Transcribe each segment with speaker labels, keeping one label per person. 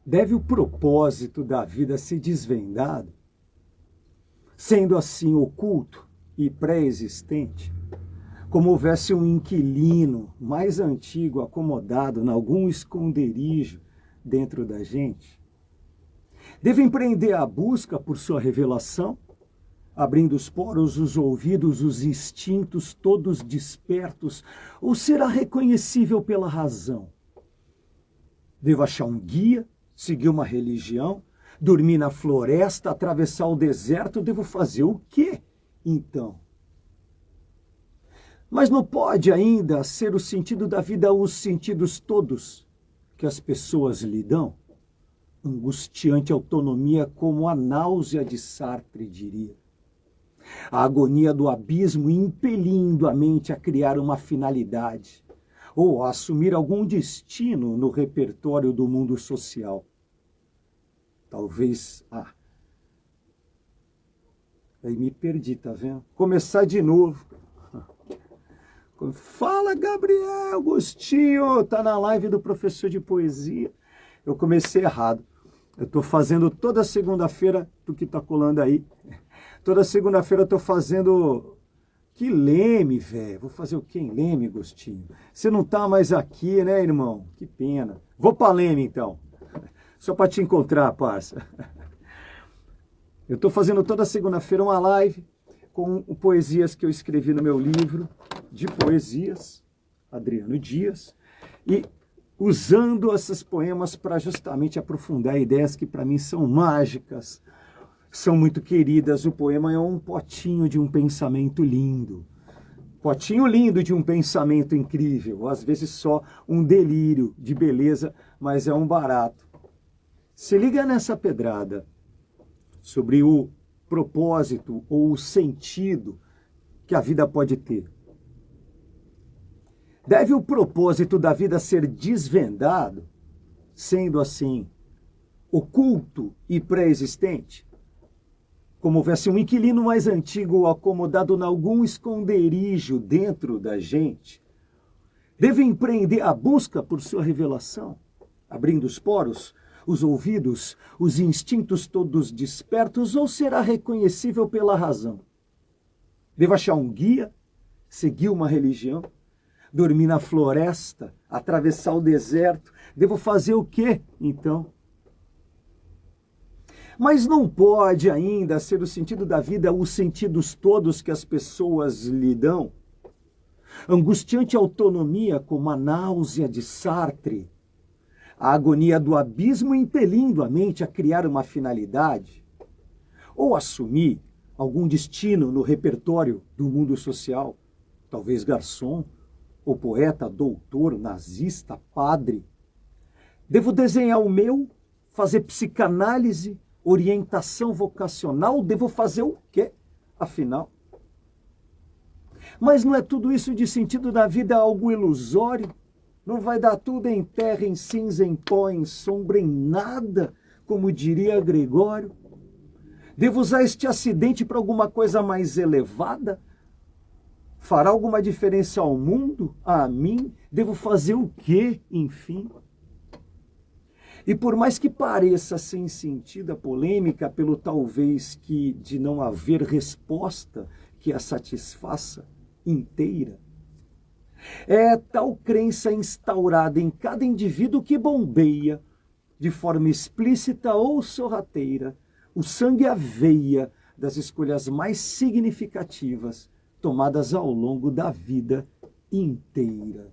Speaker 1: Deve o propósito da vida ser desvendado, sendo assim oculto e pré-existente, como houvesse um inquilino mais antigo acomodado em algum esconderijo dentro da gente? Deve empreender a busca por sua revelação, abrindo os poros, os ouvidos, os instintos todos despertos, ou será reconhecível pela razão? Devo achar um guia, seguir uma religião, dormir na floresta, atravessar o deserto? Devo fazer o quê, então? Mas não pode ainda ser o sentido da vida os sentidos todos que as pessoas lhe dão? Angustiante autonomia como a náusea de Sartre diria. A agonia do abismo impelindo a mente a criar uma finalidade ou a assumir algum destino no repertório do mundo social. Talvez... aí me perdi, tá vendo? Começar de novo. Fala, Gabriel Agostinho, tá na live do professor de poesia. Eu comecei errado. Eu tô fazendo toda segunda-feira, tu que tá colando aí, toda segunda-feira eu tô fazendo... Que Leme, velho. Vou fazer o quê em Leme, Agostinho? Você não tá mais aqui, né, irmão? Que pena. Vou pra Leme, então. Só pra te encontrar, parça. Eu tô fazendo toda segunda-feira uma live com poesias que eu escrevi no meu livro de poesias, Adriano Dias, e usando esses poemas para justamente aprofundar ideias que para mim são mágicas, são muito queridas. O poema é um potinho de um pensamento lindo, potinho lindo de um pensamento incrível, às vezes só um delírio de beleza, mas é um barato. Se liga nessa pedrada sobre o propósito ou o sentido que a vida pode ter. Deve o propósito da vida ser desvendado, sendo assim oculto e pré-existente? Como houvesse um inquilino mais antigo acomodado em algum esconderijo dentro da gente? Deve empreender a busca por sua revelação, abrindo os poros, os ouvidos, os instintos todos despertos, ou será reconhecível pela razão? Devo achar um guia, seguir uma religião, dormir na floresta, atravessar o deserto? Devo fazer o quê, então? Mas não pode ainda ser o sentido da vida os sentidos todos que as pessoas lhe dão? Angustiante autonomia como a náusea de Sartre, a agonia do abismo impelindo a mente a criar uma finalidade? Ou assumir algum destino no repertório do mundo social? Talvez garçom, ou poeta, doutor, nazista, padre? Devo desenhar o meu, fazer psicanálise, orientação vocacional? Devo fazer o quê, afinal? Mas não é tudo isso de sentido da vida algo ilusório? Não vai dar tudo em terra, em cinza, em pó, em sombra, em nada, como diria Gregório? Devo usar este acidente para alguma coisa mais elevada? Fará alguma diferença ao mundo, a mim? Devo fazer o quê, enfim? E por mais que pareça sem sentido a polêmica pelo talvez que de não haver resposta que a satisfaça inteira, é tal crença instaurada em cada indivíduo que bombeia, de forma explícita ou sorrateira, o sangue à veia das escolhas mais significativas tomadas ao longo da vida inteira.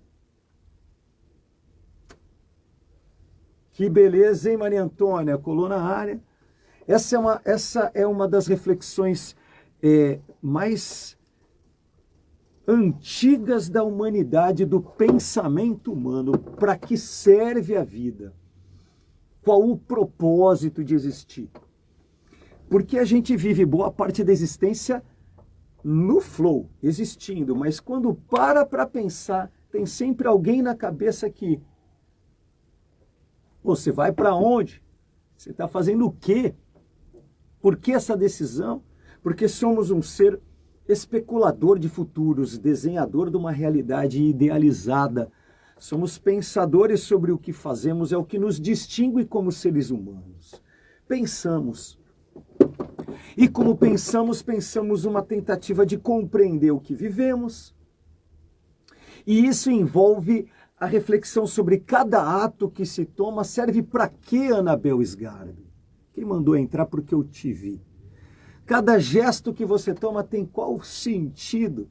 Speaker 1: Que beleza, hein, Maria Antônia? Colou na área. Essa é uma das reflexões mais antigas da humanidade, do pensamento humano. Para que serve a vida? Qual o propósito de existir? Porque a gente vive boa parte da existência no flow, existindo, mas quando para pensar, tem sempre alguém na cabeça que: você vai para onde? Você está fazendo o quê? Por que essa decisão? Porque somos um ser especulador de futuros, desenhador de uma realidade idealizada, Somos pensadores sobre o que fazemos, é o que nos distingue como seres humanos. Pensamos. E como pensamos uma tentativa de compreender o que vivemos. E isso envolve a reflexão sobre cada ato que se toma. Serve para quê, Anabel Sgarbi? Quem mandou entrar porque eu te vi? Cada gesto que você toma tem qual sentido?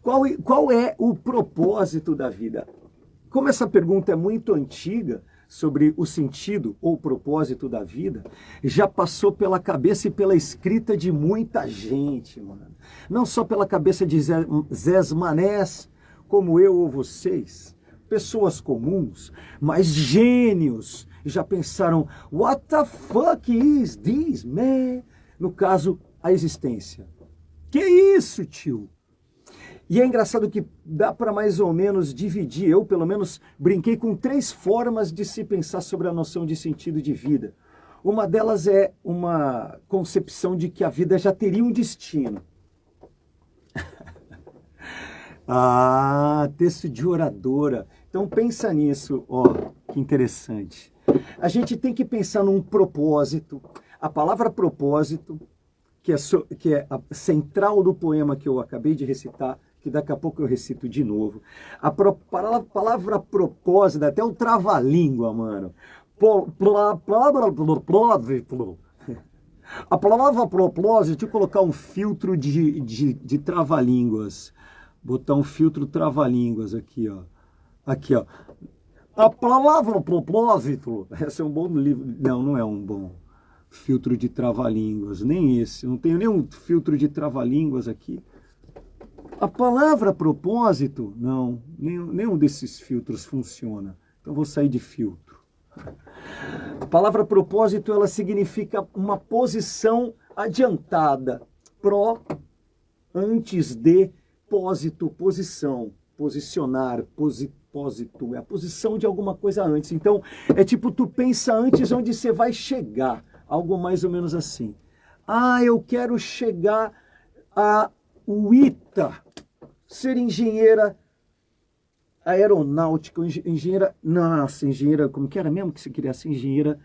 Speaker 1: Qual é o propósito da vida? Como essa pergunta é muito antiga, sobre o sentido ou propósito da vida, já passou pela cabeça e pela escrita de muita gente, mano. Não só pela cabeça de Zés Manés, como eu ou vocês, pessoas comuns, mas gênios, já pensaram, what the fuck is this, man? No caso, a existência. Que isso, tio? E é engraçado que dá para mais ou menos dividir, eu pelo menos brinquei com 3 formas de se pensar sobre a noção de sentido de vida. Uma delas é uma concepção de que a vida já teria um destino. Texto de oradora. Então pensa nisso, ó, que interessante. A gente tem que pensar num propósito. A palavra propósito, que é a central do poema que eu acabei de recitar, que daqui a pouco eu recito de novo. A palavra propósito, até um trava-língua, mano. A palavra propósito, deixa eu colocar um filtro de trava-línguas. Botar um filtro trava-línguas aqui, ó. Aqui, ó. A palavra propósito, esse é um bom livro. Não, não é um bom filtro de trava-línguas, nem esse. Eu não tenho nenhum filtro de trava-línguas aqui. A palavra propósito, não, nenhum desses filtros funciona. Então vou sair de filtro. A palavra propósito, ela significa uma posição adiantada. Antes de, pósito, posição. Posicionar, pósito, é a posição de alguma coisa antes. Então, é tipo, tu pensa antes onde você vai chegar. Algo mais ou menos assim. Eu quero chegar a UITA, ser engenheira aeronáutica, engenheira, como que era mesmo que você queria ser? Engenheiro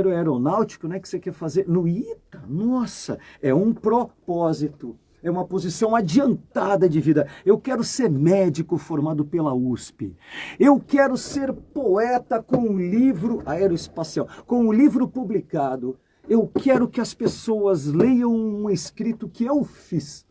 Speaker 1: aeronáutico, né, que você quer fazer no ITA? Nossa, é um propósito, é uma posição adiantada de vida. Eu quero ser médico formado pela USP. Eu quero ser poeta com um livro aeroespacial, com um livro publicado. Eu quero que as pessoas leiam um escrito que eu fiz.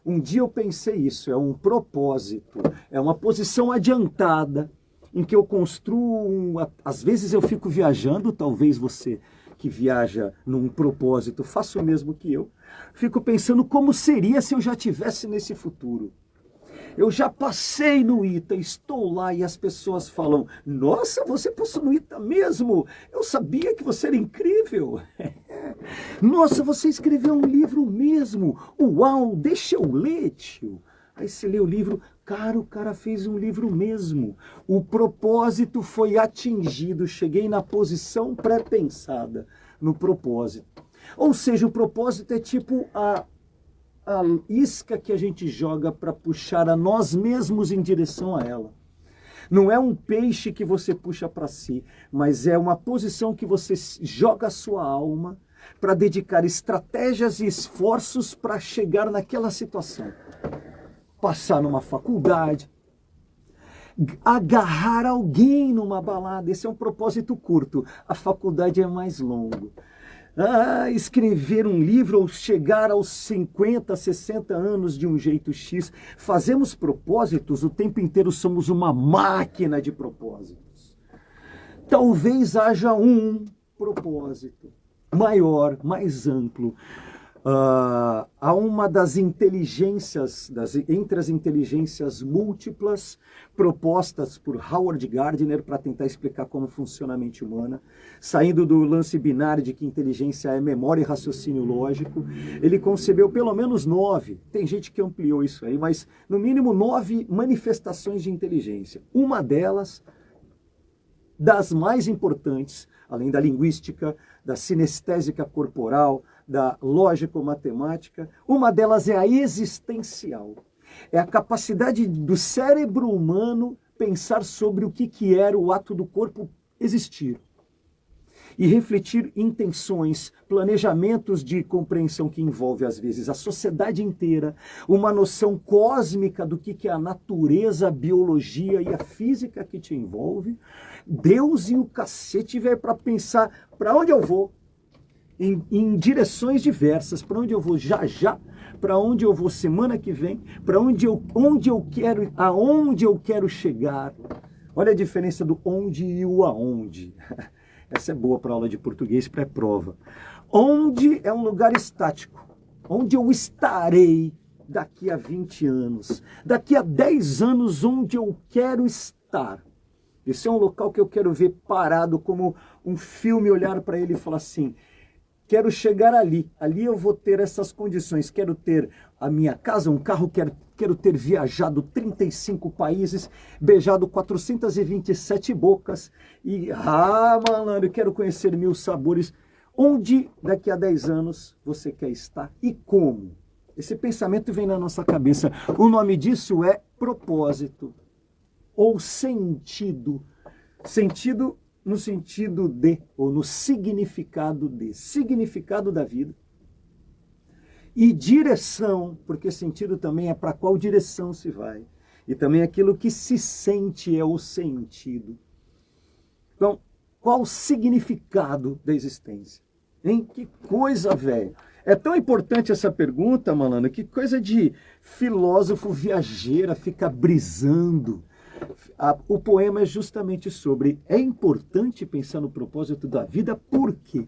Speaker 1: Um dia eu pensei isso, é um propósito, é uma posição adiantada em que eu construo, às vezes eu fico viajando, talvez você que viaja num propósito faça o mesmo que eu, fico pensando como seria se eu já estivesse nesse futuro. Eu já passei no ITA, estou lá e as pessoas falam, nossa, você passou no ITA mesmo? Eu sabia que você era incrível. Nossa, você escreveu um livro mesmo? Uau, deixa eu ler, tio. Aí você lê o livro, cara, o cara fez um livro mesmo. O propósito foi atingido, cheguei na posição pré-pensada, no propósito. Ou seja, o propósito é tipo a isca que a gente joga para puxar a nós mesmos em direção a ela. Não é um peixe que você puxa para si, mas é uma posição que você joga a sua alma para dedicar estratégias e esforços para chegar naquela situação. Passar numa faculdade, agarrar alguém numa balada, esse é um propósito curto, a faculdade é mais longo. Escrever um livro ou chegar aos 50, 60 anos de um jeito X. Fazemos propósitos, o tempo inteiro somos uma máquina de propósitos. Talvez haja um propósito maior, mais amplo. Há uma das inteligências, entre as inteligências múltiplas propostas por Howard Gardner para tentar explicar como funciona a mente humana, saindo do lance binário de que inteligência é memória e raciocínio lógico, ele concebeu pelo menos 9, tem gente que ampliou isso aí, mas no mínimo 9 manifestações de inteligência. Uma delas, das mais importantes, além da linguística, da sinestésica corporal, da lógico-matemática, uma delas é a existencial. É a capacidade do cérebro humano pensar sobre o que era o ato do corpo existir. E refletir intenções, planejamentos de compreensão que envolve, às vezes, a sociedade inteira, uma noção cósmica do que é a natureza, a biologia e a física que te envolve. Deus e o cacete, velho, para pensar para onde eu vou, em direções diversas, para onde eu vou já, para onde eu vou semana que vem, para aonde eu quero chegar. Olha a diferença do onde e o aonde. Essa é boa para aula de português pré-prova. Onde é um lugar estático, onde eu estarei daqui a 20 anos, daqui a 10 anos, onde eu quero estar. Esse é um local que eu quero ver parado como um filme, olhar para ele e falar assim, quero chegar ali eu vou ter essas condições, quero ter a minha casa, um carro, quero ter viajado 35 países, beijado 427 bocas e, malandro, quero conhecer 1000 sabores. Onde daqui a 10 anos você quer estar e como? Esse pensamento vem na nossa cabeça. O nome disso é propósito ou sentido. Sentido no sentido de, ou no significado de, significado da vida. E direção, porque sentido também é para qual direção se vai. E também aquilo que se sente é o sentido. Então, qual o significado da existência? Hein? Que coisa, velho. É tão importante essa pergunta, malandro, que coisa de filósofo viajeira, fica brisando. O poema é justamente sobre, é importante pensar no propósito da vida, por quê?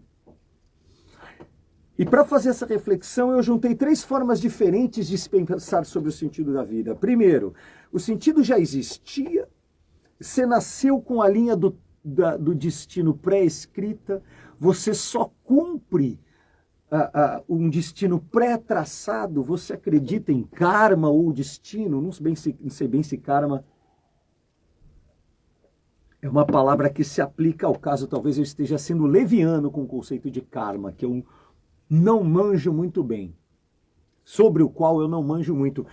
Speaker 1: E para fazer essa reflexão, eu juntei 3 formas diferentes de pensar sobre o sentido da vida. Primeiro, o sentido já existia, você nasceu com a linha do destino pré-escrita, você só cumpre um destino pré-traçado, você acredita em karma ou destino, não sei bem se karma é uma palavra que se aplica ao caso, talvez eu esteja sendo leviano com o conceito de karma, que eu não manjo muito bem, sobre o qual eu não manjo muito.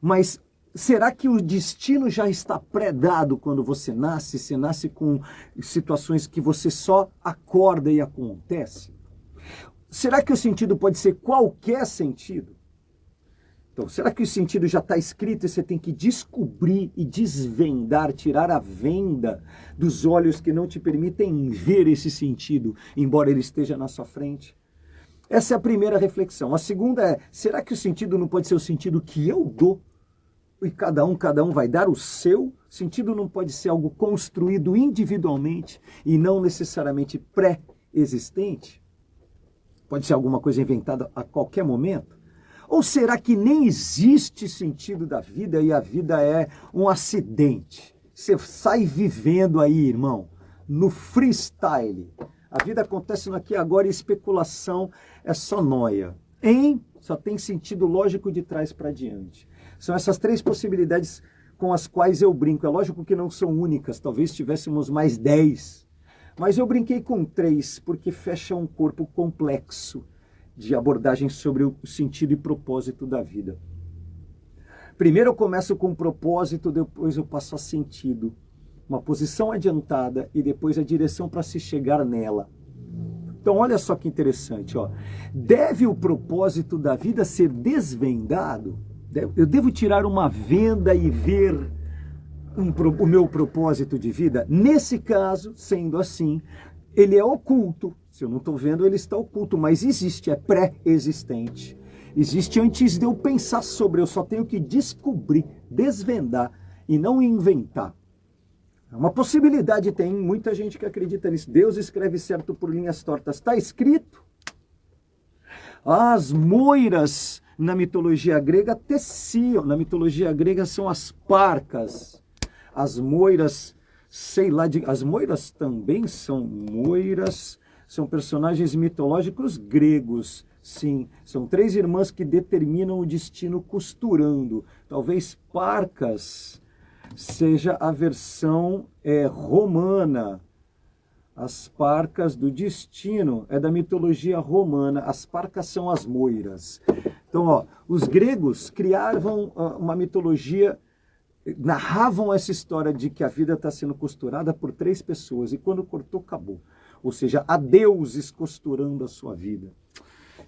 Speaker 1: Mas será que o destino já está pré-dado quando você nasce? Você nasce com situações que você só acorda e acontece? Será que o sentido pode ser qualquer sentido? Então, será que o sentido já está escrito e você tem que descobrir e desvendar, tirar a venda dos olhos que não te permitem ver esse sentido, embora ele esteja na sua frente? Essa é a primeira reflexão. A segunda é, será que o sentido não pode ser o sentido que eu dou? E cada um vai dar o seu? Sentido não pode ser algo construído individualmente e não necessariamente pré-existente? Pode ser alguma coisa inventada a qualquer momento? Ou será que nem existe sentido da vida e a vida é um acidente? Você sai vivendo aí, irmão, no freestyle. A vida acontece no aqui e agora e especulação é só nóia. Só tem sentido lógico de trás para diante. São essas 3 possibilidades com as quais eu brinco. É lógico que não são únicas, talvez tivéssemos mais 10. Mas eu brinquei com 3 porque fecha um corpo complexo de abordagem sobre o sentido e propósito da vida. Primeiro eu começo com propósito, depois eu passo a sentido. Uma posição adiantada e depois a direção para se chegar nela. Então olha só que interessante, ó. Deve o propósito da vida ser desvendado? Eu devo tirar uma venda e ver o meu propósito de vida? Nesse caso, sendo assim, ele é oculto. Se eu não estou vendo, ele está oculto, mas existe, é pré-existente. Existe antes de eu pensar sobre, eu só tenho que descobrir, desvendar e não inventar. É uma possibilidade, tem muita gente que acredita nisso. Deus escreve certo por linhas tortas. Está escrito. As moiras na mitologia grega teciam. Na mitologia grega são as parcas. As moiras, sei lá, as moiras também são moiras, são personagens mitológicos gregos. Sim, são 3 irmãs que determinam o destino costurando. Talvez parcas seja a versão romana. As parcas do destino é da mitologia romana. As parcas são as moiras. Então, ó, os gregos criavam uma mitologia, narravam essa história de que a vida está sendo costurada por 3 pessoas e quando cortou, acabou. Ou seja, há deuses costurando a sua vida.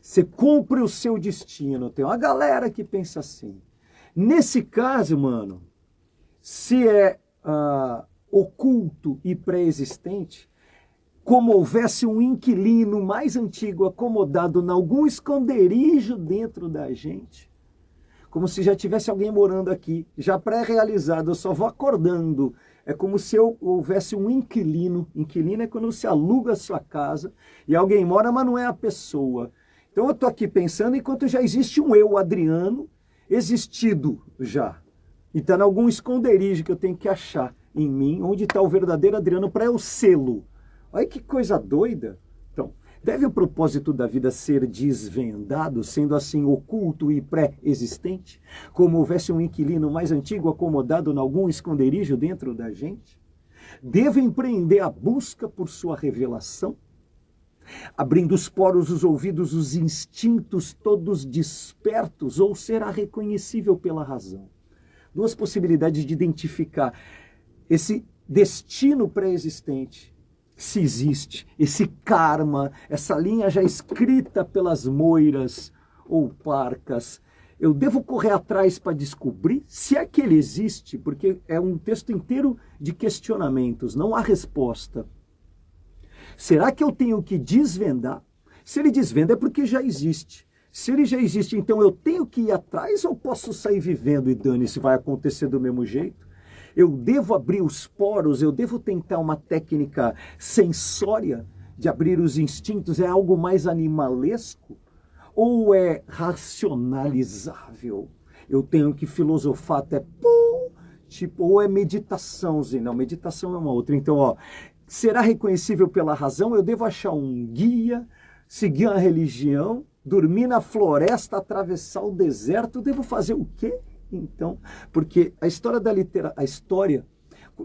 Speaker 1: Você cumpre o seu destino. Tem uma galera que pensa assim. Nesse caso, mano, se é oculto e pré-existente, como houvesse um inquilino mais antigo acomodado em algum esconderijo dentro da gente, como se já tivesse alguém morando aqui, já pré-realizado, eu só vou acordando. É como se houvesse um inquilino. Inquilino é quando você aluga a sua casa e alguém mora, mas não é a pessoa. Então eu estou aqui pensando enquanto já existe um eu, Adriano, existido já. E está em algum esconderijo que eu tenho que achar em mim, onde está o verdadeiro Adriano para eu sê-lo. Olha que coisa doida. Então, deve o propósito da vida ser desvendado, sendo assim oculto e pré-existente, como houvesse um inquilino mais antigo acomodado em algum esconderijo dentro da gente? Devo empreender a busca por sua revelação, abrindo os poros, os ouvidos, os instintos todos despertos, ou será reconhecível pela razão? 2 possibilidades de identificar esse destino pré-existente, se existe, esse karma, essa linha já escrita pelas moiras ou parcas. Eu devo correr atrás para descobrir se é que ele existe, porque é um texto inteiro de questionamentos, não há resposta. Será que eu tenho que desvendar? Se ele desvenda é porque já existe. Se ele já existe, então eu tenho que ir atrás ou posso sair vivendo e dane-se, vai acontecer do mesmo jeito? Eu devo abrir os poros, eu devo tentar uma técnica sensória de abrir os instintos, é algo mais animalesco? Ou é racionalizável? Eu tenho que filosofar até tipo, ou é meditação, não, meditação é uma outra. Então, ó, será reconhecível pela razão? Eu devo achar um guia, seguir uma religião, dormir na floresta, atravessar o deserto, eu devo fazer o quê? Então, porque a história a história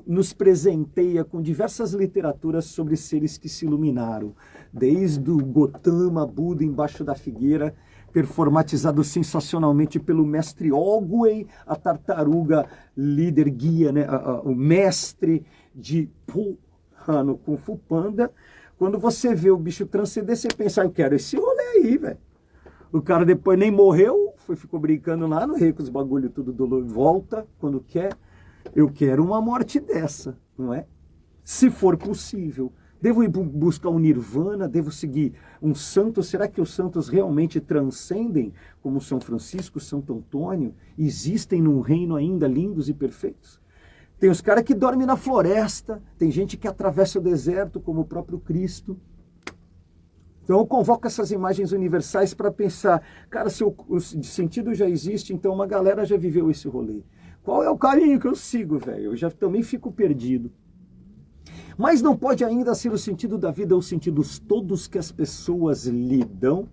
Speaker 1: nos presenteia com diversas literaturas sobre seres que se iluminaram, desde o Gotama, Buda embaixo da figueira, performatizado sensacionalmente pelo mestre Ogway, a tartaruga líder guia, né, o mestre de no Kung Fu Panda. Quando você vê o bicho transcender, você pensa, eu quero esse rolê aí, velho. O cara depois nem morreu, ficou brincando lá no rei com os bagulho tudo dolor, volta quando quer. Eu quero uma morte dessa, não é? Se for possível. Devo ir buscar um nirvana, devo seguir um santo. Será que os santos realmente transcendem, como São Francisco, Santo Antônio? Existem num reino ainda lindos e perfeitos? Tem os caras que dormem na floresta, tem gente que atravessa o deserto, como o próprio Cristo. Então eu convoco essas imagens universais para pensar, cara, se o sentido já existe, então uma galera já viveu esse rolê. Qual é o caminho que eu sigo, velho? Eu já também fico perdido. Mas não pode ainda ser o sentido da vida, os sentidos todos que as pessoas lhe dão?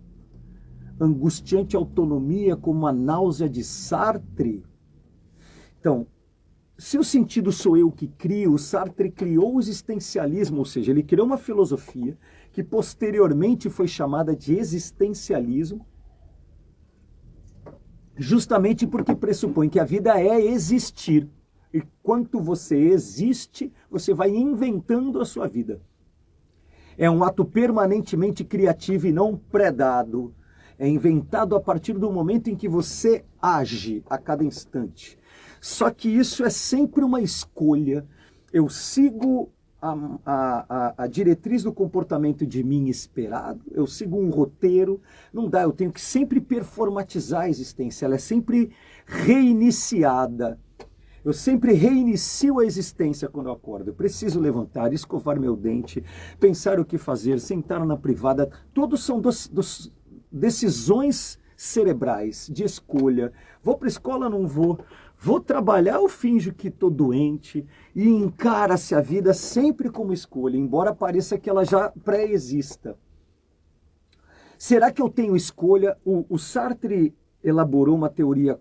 Speaker 1: Angustiante autonomia como a náusea de Sartre? Então, se o sentido sou eu que crio, Sartre criou o existencialismo, ou seja, ele criou uma filosofia que posteriormente foi chamada de existencialismo, justamente porque pressupõe que a vida é existir. E quanto você existe, você vai inventando a sua vida. É um ato permanentemente criativo e não predado. É inventado a partir do momento em que você age a cada instante. Só que isso é sempre uma escolha. Eu sigo a diretriz do comportamento de mim esperado, eu sigo um roteiro, não dá, eu tenho que sempre performatizar a existência, ela é sempre reiniciada. Eu sempre reinicio a existência quando eu acordo. Eu preciso levantar, escovar meu dente, pensar o que fazer, sentar na privada. Todos são decisões cerebrais, de escolha. Vou para a escola, não vou. Vou trabalhar, eu finjo que estou doente. E encara-se a vida sempre como escolha, embora pareça que ela já pré-exista. Será que eu tenho escolha? O Sartre elaborou uma teoria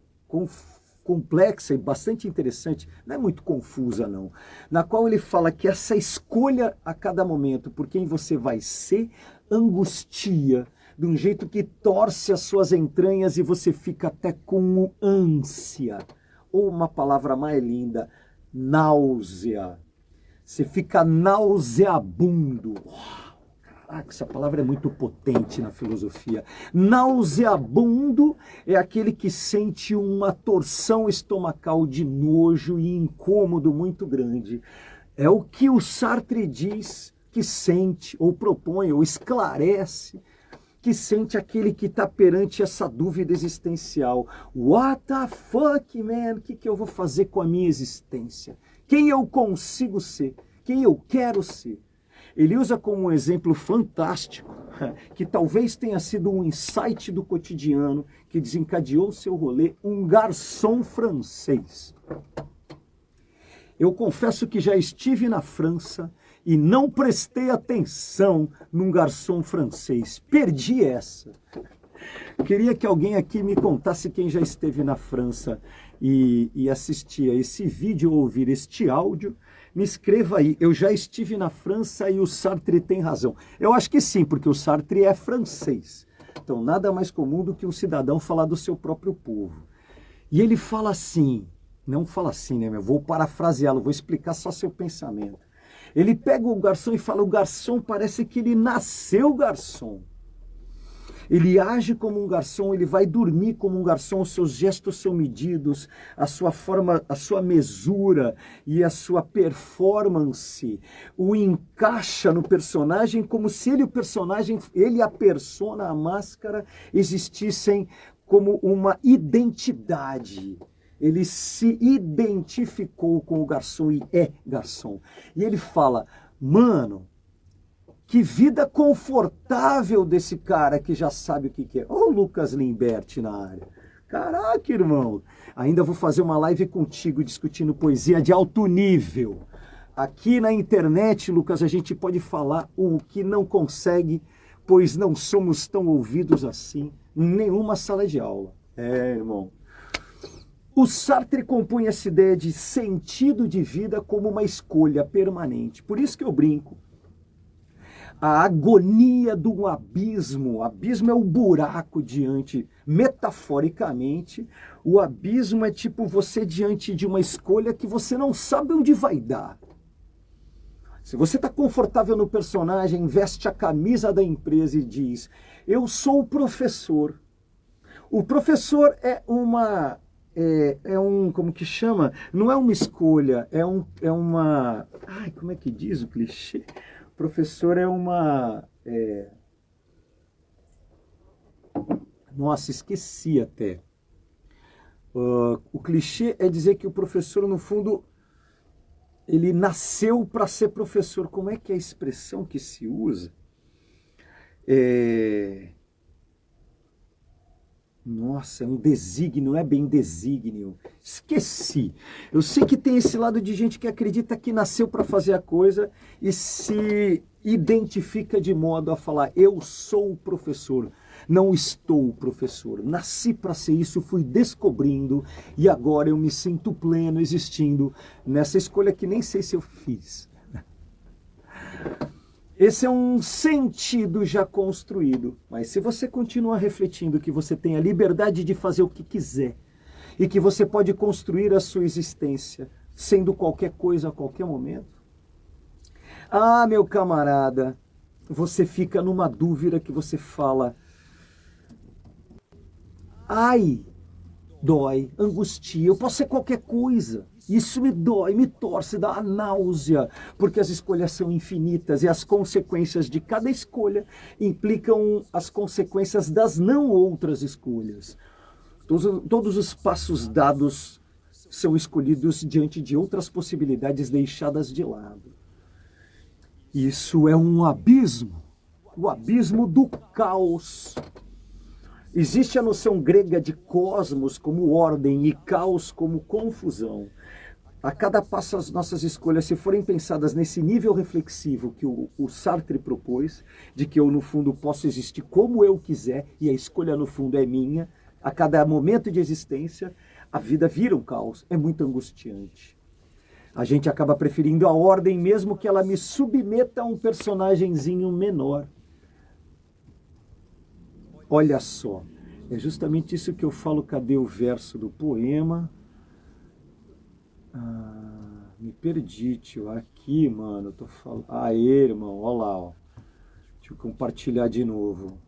Speaker 1: complexa e bastante interessante, não é muito confusa não, na qual ele fala que essa escolha a cada momento por quem você vai ser angustia, de um jeito que torce as suas entranhas e você fica até com ânsia. Ou uma palavra mais linda, náusea. Você fica nauseabundo. Caraca, essa palavra é muito potente na filosofia. Nauseabundo é aquele que sente uma torção estomacal de nojo e incômodo muito grande. É o que o Sartre diz que sente, ou propõe, ou esclarece, que sente aquele que está perante essa dúvida existencial. What the fuck, man? O que eu vou fazer com a minha existência? Quem eu consigo ser? Quem eu quero ser? Ele usa como um exemplo fantástico, que talvez tenha sido um insight do cotidiano que desencadeou seu rolê, um garçom francês. Eu confesso que já estive na França e não prestei atenção num garçom francês. Perdi essa. Queria que alguém aqui me contasse quem já esteve na França e assistia esse vídeo ou ouvir este áudio. Me escreva aí, eu já estive na França e o Sartre tem razão. Eu acho que sim, porque o Sartre é francês. Então nada mais comum do que um cidadão falar do seu próprio povo. E ele fala assim, não fala assim, né? Eu vou parafraseá-lo, vou explicar só seu pensamento. Ele pega o garçom e fala, o garçom parece que ele nasceu garçom. Ele age como um garçom, ele vai dormir como um garçom, os seus gestos são medidos, a sua forma, a sua mesura e a sua performance o encaixa no personagem como se ele, o personagem, ele, a persona, a máscara, existissem como uma identidade. Ele se identificou com o garçom e é garçom. E ele fala, mano, que vida confortável desse cara que já sabe o que é. Olha o Lucas Limberti na área. Caraca, irmão. Ainda vou fazer uma live contigo discutindo poesia de alto nível. Aqui na internet, Lucas, a gente pode falar o que não consegue, pois não somos tão ouvidos assim em nenhuma sala de aula. É, irmão. O Sartre compunha essa ideia de sentido de vida como uma escolha permanente. Por isso que eu brinco. A agonia do abismo. O abismo é o buraco diante, metaforicamente, o abismo é tipo você diante de uma escolha que você não sabe onde vai dar. Se você está confortável no personagem, veste a camisa da empresa e diz, eu sou o professor. O professor é como que chama? Não é uma escolha, é uma... Ai, como é que diz o clichê? Professor é uma... Nossa, esqueci até. O clichê é dizer que o professor, no fundo, ele nasceu para ser professor. Como é que é a expressão que se usa? Nossa, é um desígnio, não é bem desígnio. Esqueci. Eu sei que tem esse lado de gente que acredita que nasceu para fazer a coisa e se identifica de modo a falar, eu sou o professor, não estou o professor. Nasci para ser isso, fui descobrindo e agora eu me sinto pleno existindo nessa escolha que nem sei se eu fiz. Esse é um sentido já construído, mas se você continua refletindo que você tem a liberdade de fazer o que quiser e que você pode construir a sua existência sendo qualquer coisa a qualquer momento, ah, meu camarada, você fica numa dúvida que você fala, ai, dói, angustia, eu posso ser qualquer coisa. Isso me dói, me torce, dá a náusea, porque as escolhas são infinitas e as consequências de cada escolha implicam as consequências das não outras escolhas. Todos os passos dados são escolhidos diante de outras possibilidades deixadas de lado. Isso é um abismo, o abismo do caos. Existe a noção grega de cosmos como ordem e caos como confusão. A cada passo as nossas escolhas, se forem pensadas nesse nível reflexivo que o Sartre propôs, de que eu no fundo posso existir como eu quiser e a escolha no fundo é minha, a cada momento de existência, a vida vira um caos, é muito angustiante. A gente acaba preferindo a ordem mesmo que ela me submeta a um personagemzinho menor. Olha só, é justamente isso que eu falo. Cadê o verso do poema? Me perdi, tio. Aqui, mano, eu tô falando. Aê, irmão, olha lá, ó. Deixa eu compartilhar de novo.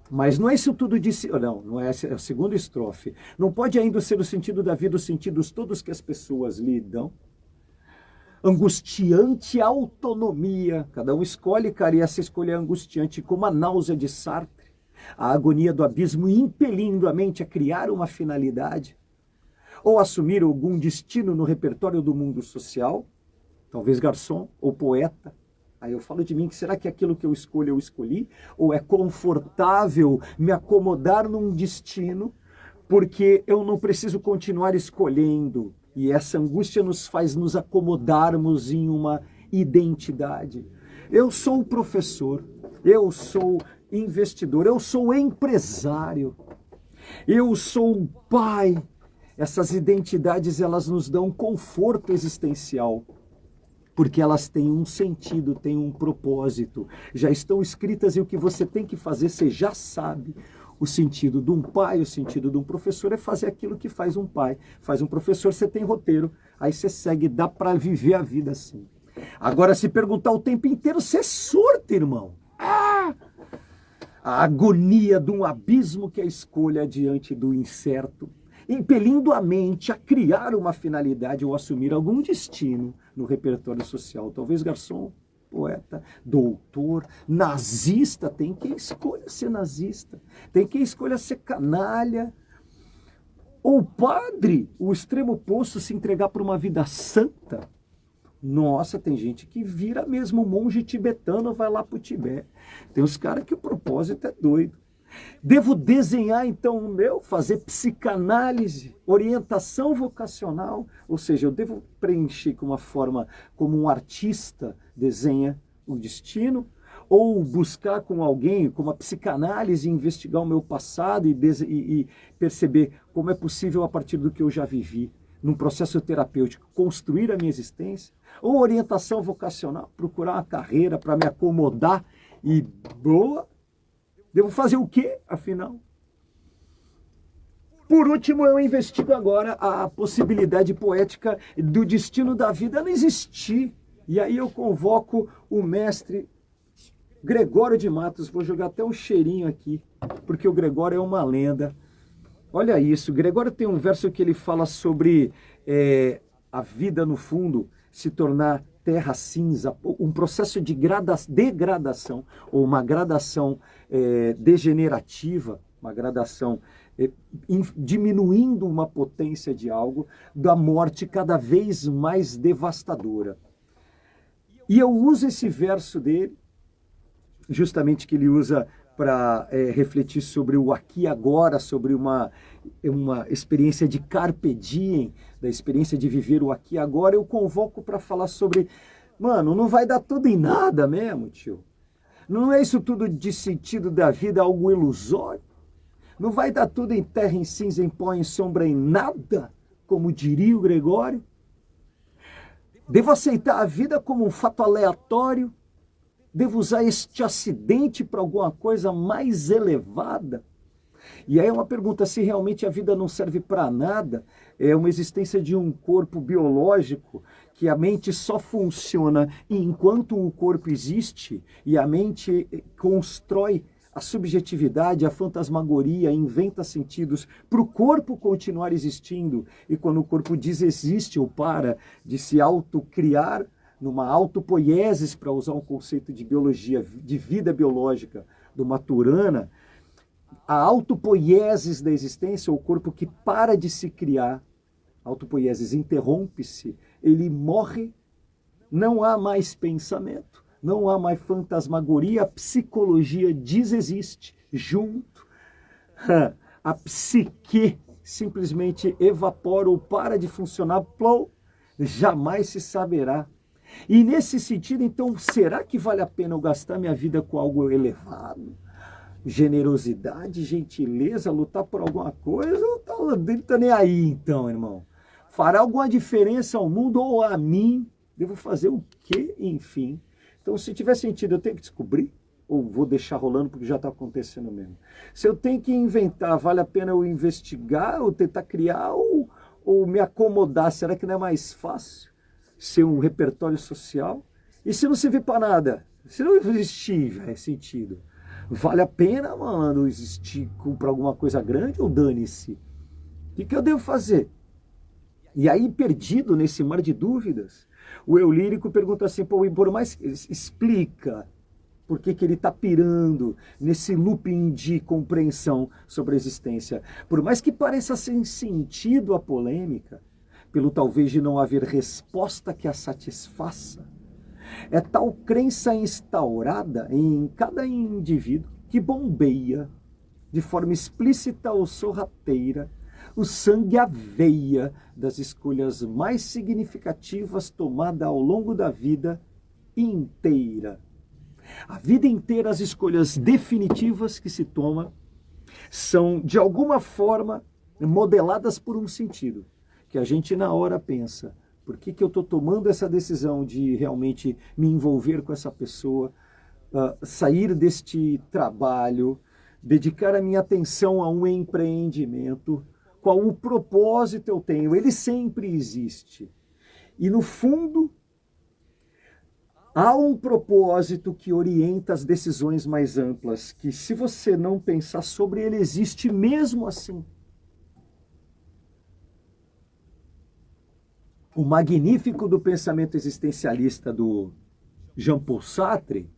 Speaker 1: Mas não é isso tudo de si. Não, não é essa, é a segunda estrofe. Não pode ainda ser o sentido da vida, os sentidos todos que as pessoas lidam. Angustiante autonomia. Cada um escolhe, cara, e essa escolha é angustiante, como a náusea de Sartre. A agonia do abismo impelindo a mente a criar uma finalidade. Ou assumir algum destino no repertório do mundo social. Talvez garçom ou poeta. Aí eu falo de mim, que será que aquilo que eu escolho eu escolhi? Ou é confortável me acomodar num destino, porque eu não preciso continuar escolhendo? E essa angústia nos faz nos acomodarmos em uma identidade. Eu sou professor, eu sou investidor, eu sou empresário, eu sou pai. Essas identidades, elas nos dão conforto existencial, porque elas têm um sentido, têm um propósito, já estão escritas, e o que você tem que fazer, você já sabe. O sentido de um pai, o sentido de um professor é fazer aquilo que faz um pai, faz um professor. Você tem roteiro, aí você segue, dá para viver a vida assim. Agora, se perguntar o tempo inteiro, você é surta, irmão. A agonia de um abismo que é a escolha diante do incerto, impelindo a mente a criar uma finalidade ou assumir algum destino no repertório social. Talvez garçom, poeta, doutor, nazista. Tem quem escolha ser nazista, tem quem escolha ser canalha. Ou padre, o extremo oposto, se entregar para uma vida santa. Nossa, tem gente que vira mesmo monge tibetano, vai lá para o Tibete. Tem uns caras que o propósito é doido. Devo desenhar, então, o meu, fazer psicanálise, orientação vocacional, ou seja, eu devo preencher com uma forma como um artista desenha o destino, ou buscar com alguém, como a psicanálise, investigar o meu passado e perceber como é possível, a partir do que eu já vivi, num processo terapêutico, construir a minha existência, ou orientação vocacional, procurar uma carreira para me acomodar e boa. Devo fazer o quê, afinal? Por último, eu investigo agora a possibilidade poética do destino da vida não existir. E aí eu convoco o mestre Gregório de Matos. Vou jogar até um cheirinho aqui, porque o Gregório é uma lenda. Olha isso, Gregório tem um verso que ele fala sobre a vida, no fundo, se tornar terra cinza, um processo de degradação, ou uma gradação degenerativa, uma gradação diminuindo uma potência de algo, da morte cada vez mais devastadora. E eu uso esse verso dele, justamente que ele usa para refletir sobre o aqui e agora, sobre uma experiência de carpe diem, da experiência de viver o aqui e agora. Eu convoco para falar sobre, mano, não vai dar tudo em nada mesmo, tio. Não é isso tudo de sentido da vida, algo ilusório? Não vai dar tudo em terra, em cinza, em pó, em sombra, em nada, como diria o Gregório? Devo aceitar a vida como um fato aleatório? Devo usar este acidente para alguma coisa mais elevada? E aí é uma pergunta: se realmente a vida não serve para nada, é uma existência de um corpo biológico, que a mente só funciona enquanto o corpo existe, e a mente constrói a subjetividade, a fantasmagoria, inventa sentidos para o corpo continuar existindo, e quando o corpo desexiste ou para de se autocriar, numa autopoiesis, para usar um conceito de biologia, de vida biológica do Maturana, a autopoiesis da existência, o corpo que para de se criar, a autopoiesis interrompe-se, ele morre, não há mais pensamento, não há mais fantasmagoria, a psicologia desexiste junto, a psique simplesmente evapora ou para de funcionar, plou, jamais se saberá. E nesse sentido, então, será que vale a pena eu gastar minha vida com algo elevado? Generosidade, gentileza, lutar por alguma coisa? Ou ele tá nem aí, então, irmão? Fará alguma diferença ao mundo ou a mim? Devo fazer o quê, enfim? Então, se tiver sentido, eu tenho que descobrir, ou vou deixar rolando porque já está acontecendo mesmo? Se eu tenho que inventar, vale a pena eu investigar, ou tentar criar, ou me acomodar? Será que não é mais fácil ser um repertório social? E se não servir para nada? Se não existir, velho, sentido, vale a pena, mano, existir para alguma coisa grande ou dane-se? O que eu devo fazer? E aí, perdido nesse mar de dúvidas, o eu lírico pergunta assim, pô, e por mais explica por que ele está pirando nesse looping de compreensão sobre a existência. Por mais que pareça sem sentido a polêmica, pelo talvez de não haver resposta que a satisfaça, é tal crença instaurada em cada indivíduo que bombeia, de forma explícita ou sorrateira, o sangue à veia das escolhas mais significativas tomadas ao longo da vida inteira. A vida inteira, as escolhas definitivas que se toma são, de alguma forma, modeladas por um sentido, que a gente na hora pensa, por que eu estou tomando essa decisão de realmente me envolver com essa pessoa, sair deste trabalho, dedicar a minha atenção a um empreendimento, qual o propósito eu tenho? Ele sempre existe. E no fundo, há um propósito que orienta as decisões mais amplas, que se você não pensar sobre ele, existe mesmo assim. O magnífico do pensamento existencialista do Jean-Paul Sartre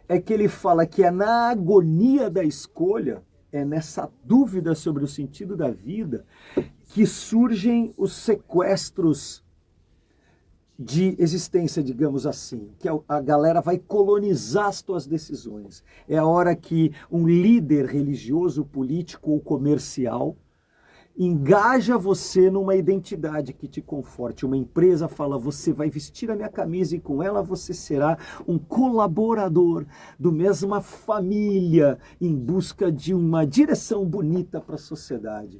Speaker 1: é que ele fala que é na agonia da escolha, é nessa dúvida sobre o sentido da vida, que surgem os sequestros de existência, digamos assim, que a galera vai colonizar as tuas decisões. É a hora que um líder religioso, político ou comercial engaja você numa identidade que te conforte. Uma empresa fala, você vai vestir a minha camisa e com ela você será um colaborador do mesma família em busca de uma direção bonita para a sociedade.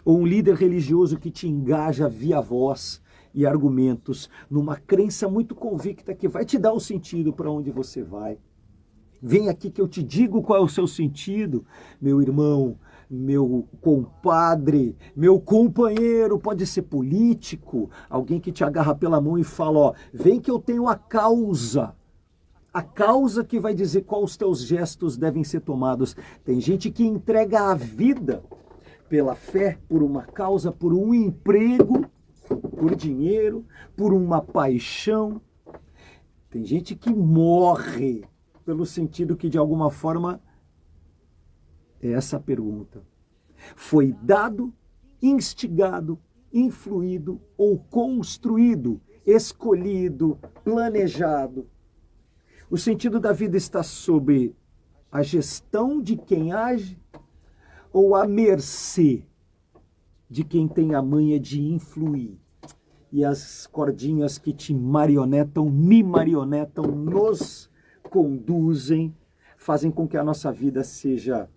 Speaker 1: Ou um líder religioso que te engaja via voz e argumentos numa crença muito convicta que vai te dar o sentido para onde você vai. Vem aqui que eu te digo qual é o seu sentido, meu irmão, meu compadre, meu companheiro, pode ser político, alguém que te agarra pela mão e fala, ó, vem que eu tenho a causa que vai dizer quais os teus gestos devem ser tomados. Tem gente que entrega a vida pela fé, por uma causa, por um emprego, por dinheiro, por uma paixão. Tem gente que morre pelo sentido que, de alguma forma, é essa a pergunta. Foi dado, instigado, influído ou construído, escolhido, planejado. O sentido da vida está sob a gestão de quem age ou à mercê de quem tem a manha de influir? E as cordinhas que te marionetam, me marionetam, nos conduzem, fazem com que a nossa vida seja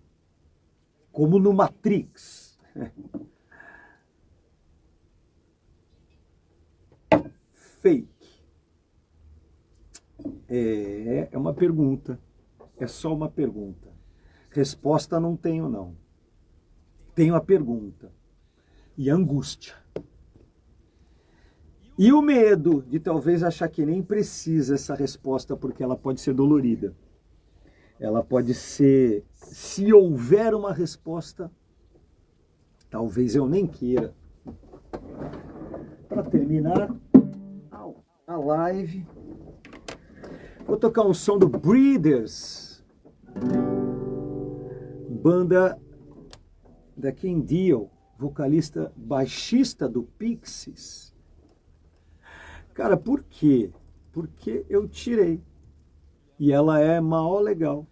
Speaker 1: como no Matrix. Fake. É uma pergunta. É só uma pergunta. Resposta não tenho, não. Tenho a pergunta. E a angústia. E o medo de talvez achar que nem precisa essa resposta, porque ela pode ser dolorida. Ela pode ser, se houver uma resposta, talvez eu nem queira. Para terminar a live, vou tocar um som do Breeders, banda da Kim Deal, vocalista baixista do Pixies. Cara, por quê? Porque eu tirei. E ela é mó legal.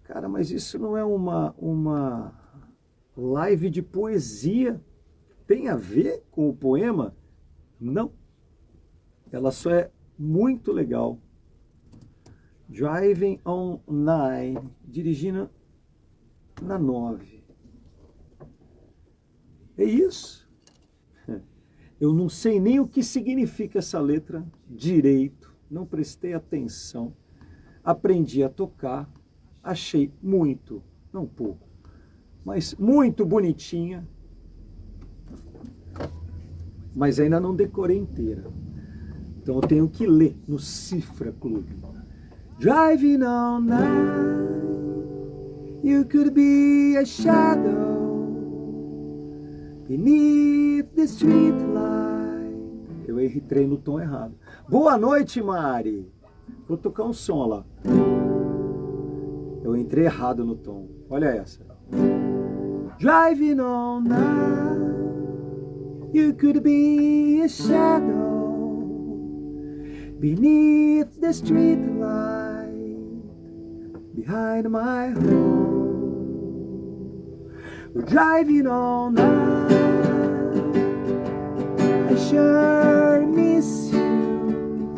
Speaker 1: Cara, mas isso não é uma live de poesia? Tem a ver com o poema? Não. Ela só é muito legal. Driving on 9, dirigindo na 9. É isso. Eu não sei nem o que significa essa letra direito, não prestei atenção, aprendi a tocar, achei muito, não pouco, mas muito bonitinha, mas ainda não decorei inteira. Então eu tenho que ler no Cifra Clube. Driving all night, you could be a shadow beneath the street light. Eu entrei no tom errado. Boa noite, Mari. Vou tocar um som lá. Eu entrei errado no tom. Olha essa. Driving all night, you could be a shadow beneath the street light, behind my home. We're driving all night, I sure miss you,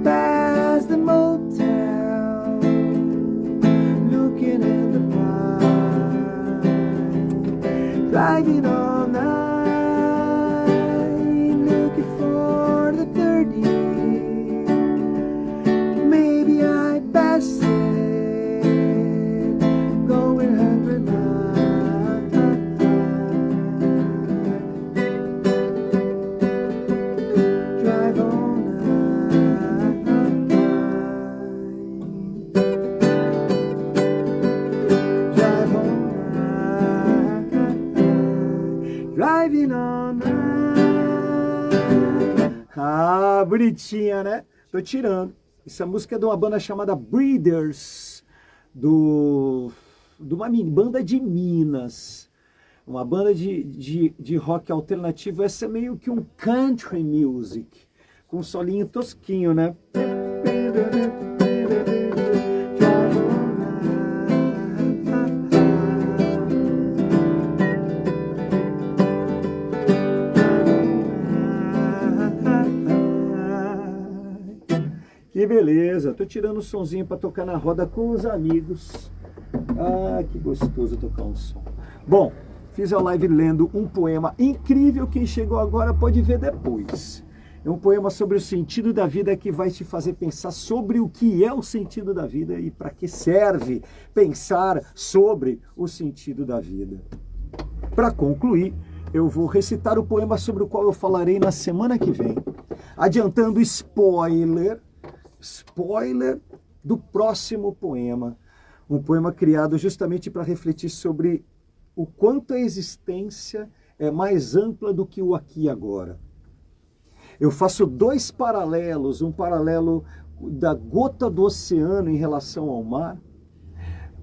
Speaker 1: past the motel, looking at the pine, driving all night, looking for the 30. Maybe I passed it, going 100 miles. Drive all night, drive all night, driving all night. Ah, bonitinha, né? Tô tirando. Essa música é de uma banda chamada Breeders, de uma banda de Minas. Uma banda de rock alternativo. Essa é meio que um country music, com um solinho tosquinho, né? Que beleza, tô tirando um sonzinho para tocar na roda com os amigos. Ah, que gostoso tocar um som. Bom, fiz a live lendo um poema incrível, quem chegou agora pode ver depois. É um poema sobre o sentido da vida que vai te fazer pensar sobre o que é o sentido da vida e para que serve pensar sobre o sentido da vida. Para concluir, eu vou recitar o poema sobre o qual eu falarei na semana que vem. Adiantando spoiler do próximo poema. Um poema criado justamente para refletir sobre o quanto a existência é mais ampla do que o aqui e agora. Eu faço dois paralelos, um paralelo da gota do oceano em relação ao mar,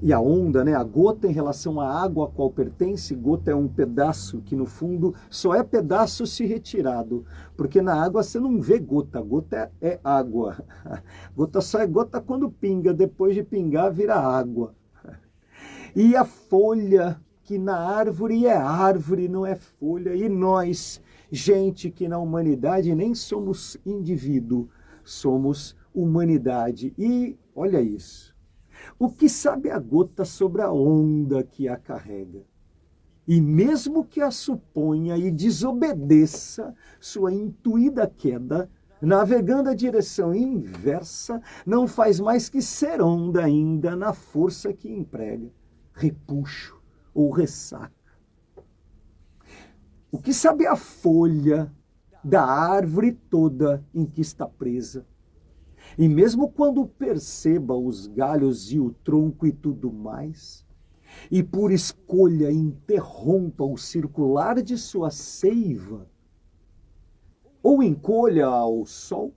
Speaker 1: e a onda, né? A gota em relação à água a qual pertence. Gota é um pedaço que no fundo só é pedaço se retirado, porque na água você não vê gota, gota é água. Gota só é gota quando pinga, depois de pingar vira água. E a folha, que na árvore é árvore, não é folha, e nós, gente que na humanidade nem somos indivíduo, somos humanidade. E olha isso. O que sabe a gota sobre a onda que a carrega? E mesmo que a suponha e desobedeça sua intuída queda, navegando a direção inversa, não faz mais que ser onda ainda na força que emprega, repuxo ou ressaca. O que sabe a folha da árvore toda em que está presa? E mesmo quando perceba os galhos e o tronco e tudo mais, e por escolha interrompa o circular de sua seiva, ou encolha ao sol,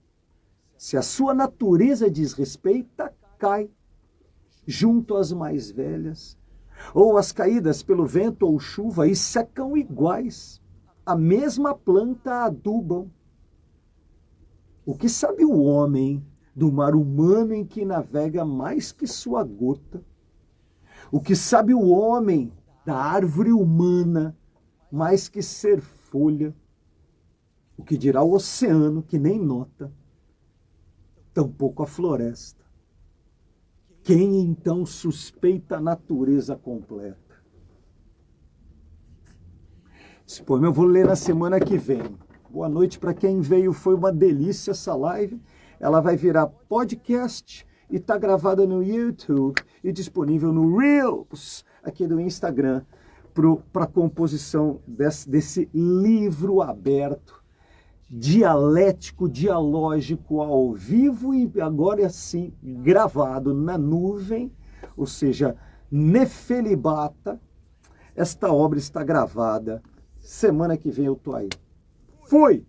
Speaker 1: se a sua natureza desrespeita, cai, junto às mais velhas, ou as caídas pelo vento ou chuva, e secam iguais, a mesma planta adubam. O que sabe o homem do mar humano em que navega mais que sua gota? O que sabe o homem da árvore humana mais que ser folha? O que dirá o oceano que nem nota? Tampouco a floresta. Quem então suspeita a natureza completa? Esse poema eu vou ler na semana que vem. Boa noite para quem veio, foi uma delícia essa live. Ela vai virar podcast e está gravada no YouTube e disponível no Reels, aqui do Instagram, para a composição desse livro aberto, dialético, dialógico, ao vivo e agora assim gravado na nuvem, ou seja, Nefelibata. Esta obra está gravada. Semana que vem eu tô aí. Fui!